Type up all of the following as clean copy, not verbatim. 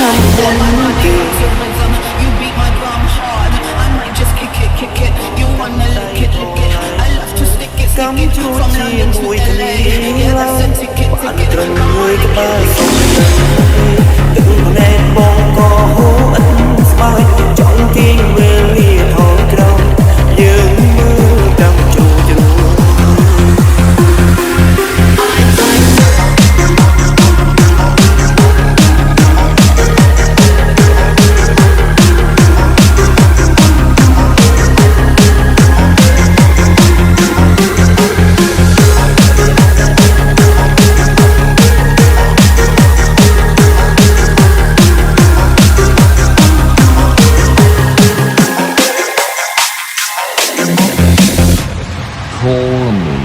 ឆ្នាំមុនគេ You beat my drum hard. I might just kick it. You wanna lick it. I love to stick it. កំជួចជាមួយគ្នាឡើងបានត្រឹមមួយក្បាលសុំទឹកភ្នែកបងក៏ហូរឥតស្បើយចង់ទាញវេលាថយក្រោយយើងមើលកំជួចជ្រួល Call me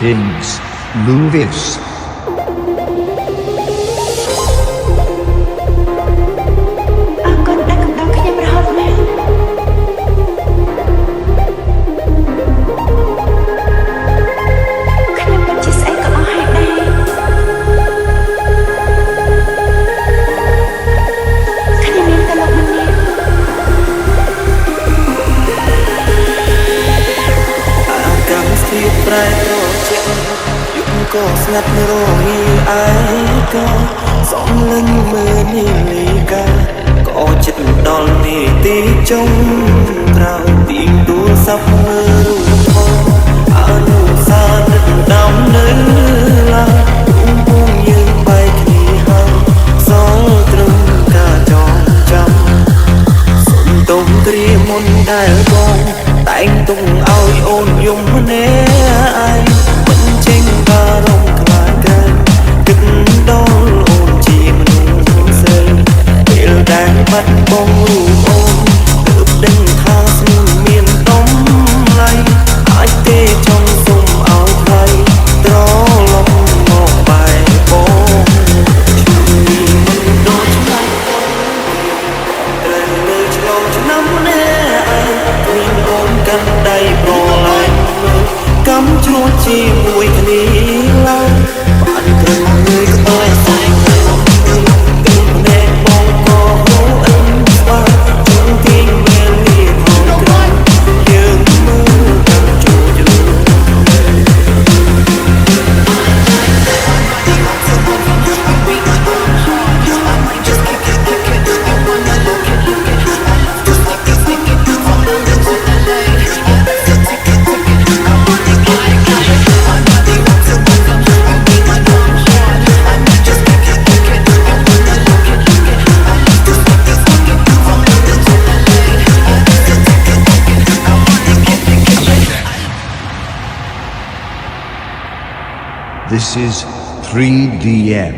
Dings Luvis. អរគុណដែលកំដរខ្ញុំរហូតមកខ្ញុំពិតជាស្អីក៏អស់ហើយដែរខ្ញុំមានតែលោកម្នាក់ កម្មស្ទាបប្រែត្រជាក់យុគក៏ស្ងាត់រងាឯក៏សំលេងមើលនាឡិកាក៏ចិត្តដល់នីតិចុងក្រោយទីទូរស័ព្ទមើលរូបថតអនុសាសន៍នឹកដំនៅឡើយពុំយើងបែកគ្នាហើយសល់ត្រឹមការចងចាំសុំទុំគ្រាមុនដែលបងតែងទុំឲ្យអូនយំម្នាក់ឯងមិនចេញបារម្ភខ្លាចក្រែងគិតដល់អូនជាមនុស្សស្រីពេលដែលបាត់បង់រូបអូនទើបដឹងថាស្ងួនមានតម្លៃអាចទេចង់សុំឲ្យថ្លៃត្រឡប់មកបែបបងមិនដូចឆ្លាញ់ត្រូវលើឆ្លងឆ្នាំនេះគ្មានអូនកាន់ដៃប្រឡាយកំជួចជាមួយគ្នាឡើងបានត្រឹមមួយក្បាលសុំទឹកភ្នែកបងក៏ហូរអិនស្បើយចង់ទាញវេលាថយក្រោយយើងមើលកំជួចជ្រួល This is 3DM.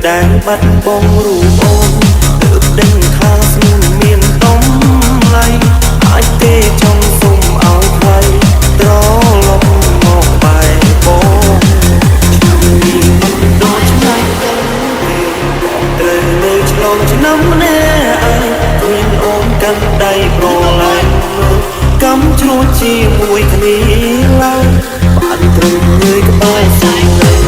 Đang bắt bóng rủ ôm được đinh thang xuống miền đông lay ai tê trong sông áo thay đó lòng một bài bóng đôi chân này đời lời lời lòng chân năm nè ដៃប្រឡាញ់កំជ្រួតជាមួយគ្នាឡើងបានត្រឹមងើយក្បែរស្រី